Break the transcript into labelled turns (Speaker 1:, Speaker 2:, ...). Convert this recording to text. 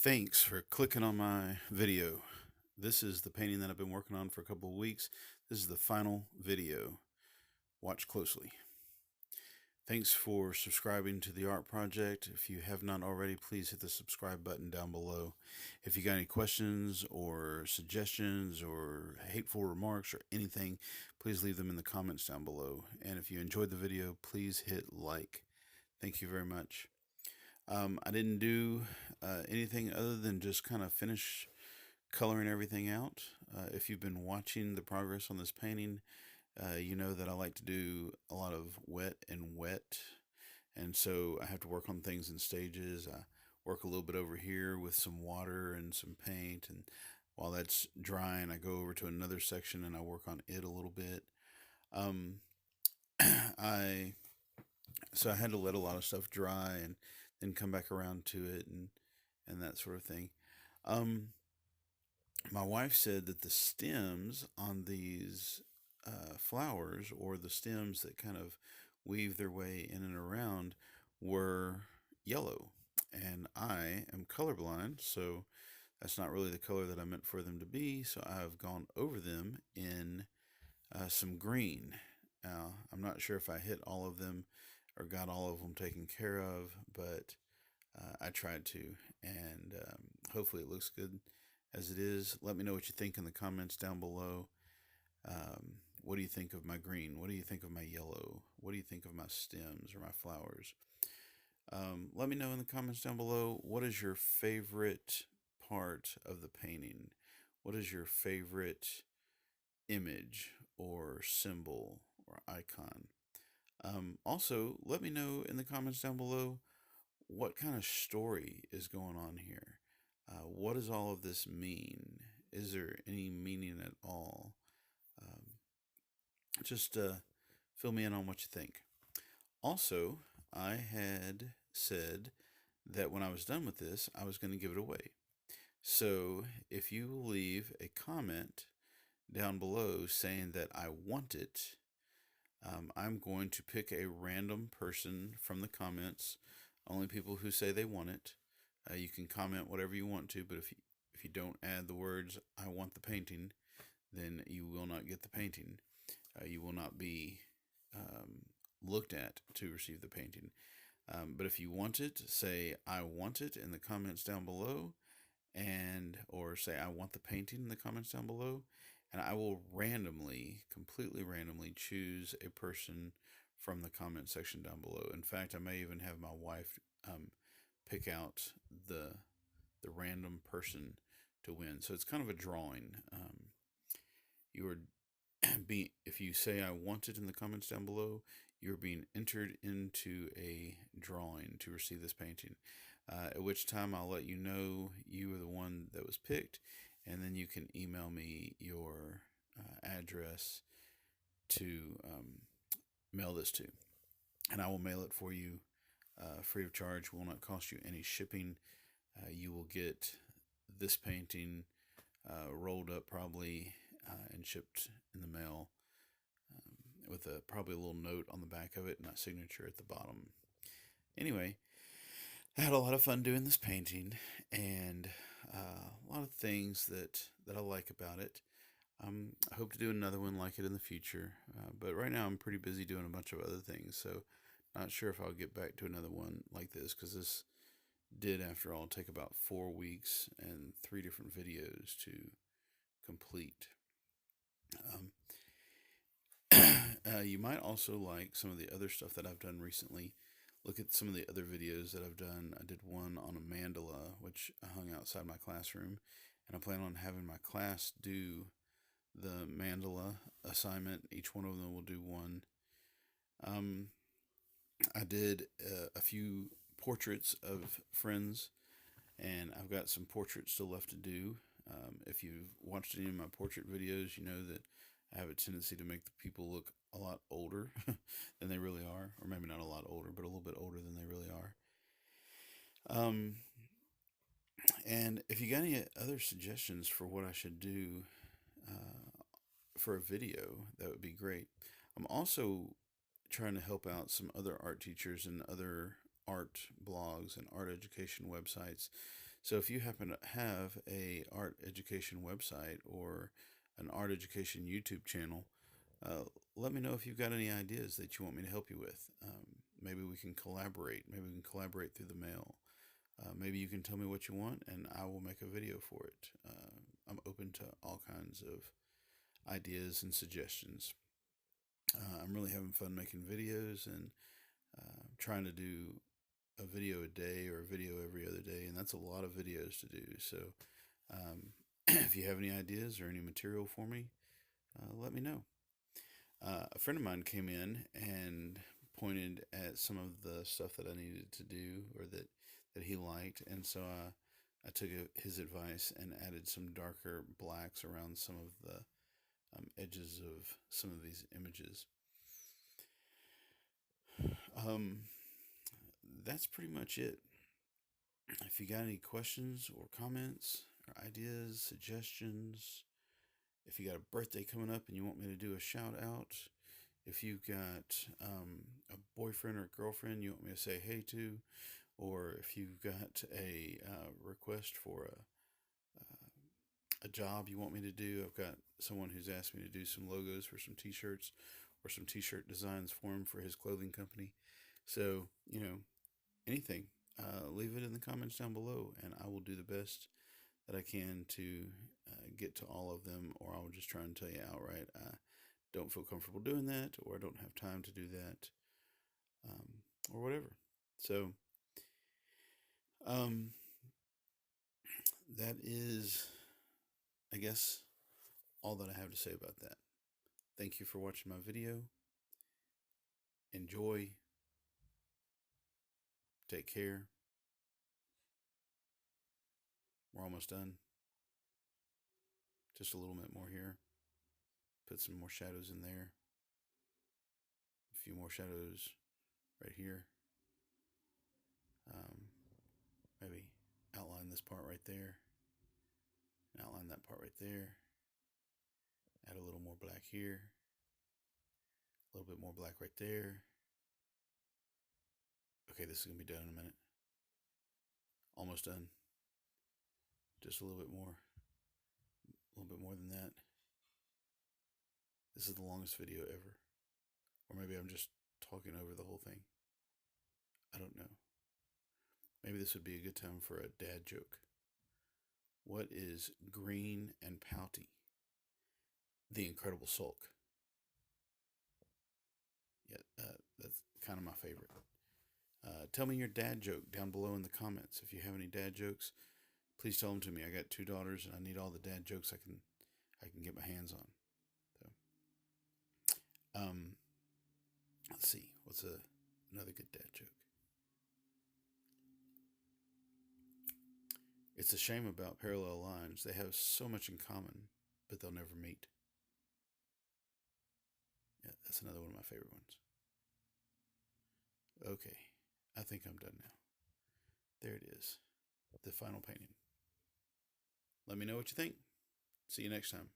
Speaker 1: Thanks for clicking on my video. This is the painting that I've been working on for a couple of weeks. This is the final video. Watch closely. Thanks for subscribing to the Art Project. If you have not already, please hit the subscribe button down below. If you got any questions or suggestions or hateful remarks or anything, please leave them in the comments down below. And if you enjoyed the video, please hit like. Thank you very much. I didn't do anything other than just kind of finish coloring everything out. If you've been watching the progress on this painting, you know that I like to do a lot of wet and wet. And so I have to work on things in stages. I work a little bit over here with some water and some paint. And while that's drying, I go over to another section and I work on it a little bit. Um, I so I had to let a lot of stuff dry and then come back around to it and that sort of thing. Um, my wife said that the stems on these flowers, or the stems that kind of weave their way in and around, were yellow. And I am colorblind, so that's not really the color that I meant for them to be. So I've gone over them in some green. Now, I'm not sure if I hit all of them or got all of them taken care of, but I tried to, and hopefully it looks good as it is. Let me know what you think in the comments down below. What do you think of my green? What do you think of my yellow? What do you think of my stems or my flowers? Let me know in the comments down below. What is your favorite part of the painting? What is your favorite image or symbol or icon? Also, let me know in the comments down below what kind of story is going on here. What does all of this mean? Is there any meaning at all? Just fill me in on what you think. Also, I had said that when I was done with this, I was going to give it away. So if you leave a comment down below saying that I want it, I'm going to pick a random person from the comments, only people who say they want it. You can comment whatever you want to, but if you don't add the words "I want the painting," then you will not get the painting. You will not be looked at to receive the painting. But if you want it, say "I want it" in the comments down below, or say "I want the painting" in the comments down below, and I will completely randomly choose a person from the comment section down below. In fact, I may even have my wife pick out the random person to win. So it's kind of a drawing. You are if you say "I want it" in the comments down below, you're being entered into a drawing to receive this painting. At which time I'll let you know you are the one that was picked, and then you can email me your address to mail this to, and I will mail it for you free of charge. Will not cost you any shipping. You will get this painting rolled up probably and shipped in the mail with probably a little note on the back of it and a signature at the bottom. Anyway, I had a lot of fun doing this painting, and a lot of things that I like about it. I hope to do another one like it in the future, but right now I'm pretty busy doing a bunch of other things, so not sure if I'll get back to another one like this, because this did, after all, take about 4 weeks and 3 different videos to complete. You might also like some of the other stuff that I've done recently. Look at some of the other videos that I've done. I did one on a mandala, which I hung outside my classroom, and I plan on having my class do the mandala assignment. Each one of them will do one. I did a few portraits of friends, and I've got some portraits still left to do. If you've watched any of my portrait videos, you know that I have a tendency to make the people look a lot older than they really are, or maybe not a lot older, but a little bit older than they really are. And if you got any other suggestions for what I should do for a video, that would be great. I'm also trying to help out some other art teachers and other art blogs and art education websites. So if you happen to have a art education website or an art education YouTube channel, uh, let me know if you've got any ideas that you want me to help you with. Maybe we can collaborate. Maybe we can collaborate through the mail. Maybe you can tell me what you want and I will make a video for it. I'm open to all kinds of ideas and suggestions. I'm really having fun making videos and trying to do a video a day or a video every other day, and that's a lot of videos to do. So, if you have any ideas or any material for me, let me know. A friend of mine came in and pointed at some of the stuff that I needed to do or that he liked, and so I took his advice and added some darker blacks around some of the edges of some of these images. Um, that's pretty much it. If you got any questions or comments or ideas, suggestions, if you got a birthday coming up and you want me to do a shout out, if you've got a boyfriend or girlfriend you want me to say hey to, or if you've got a request for a job you want me to do, I've got someone who's asked me to do some logos for some t-shirts or some t-shirt designs for him for his clothing company. So, anything, leave it in the comments down below, and I will do the best that I can to get to all of them, or I'll just try and tell you outright I don't feel comfortable doing that, or I don't have time to do that, or whatever. So, that is, I guess, all that I have to say about that. Thank you for watching my video. Enjoy. Take care. We're almost done. Just a little bit more here. Put some more shadows in there. A few more shadows right here. Maybe outline this part right there. Outline that part right there. Add a little more black here. A little bit more black right there. Okay, this is going to be done in a minute. Almost done. Just a little bit more. A little bit more than that. This is the longest video ever. Or maybe I'm just talking over the whole thing. I don't know. Maybe this would be a good time for a dad joke. What is green and pouty? The Incredible Sulk. Yeah, that's kind of my favorite. Tell me your dad joke down below in the comments. If you have any dad jokes, please tell them to me. I got 2 daughters, and I need all the dad jokes I can get my hands on. So, let's see. What's another good dad joke? It's a shame about parallel lines. They have so much in common, but they'll never meet. Yeah, that's another one of my favorite ones. Okay, I think I'm done now. There it is, the final painting. Let me know what you think. See you next time.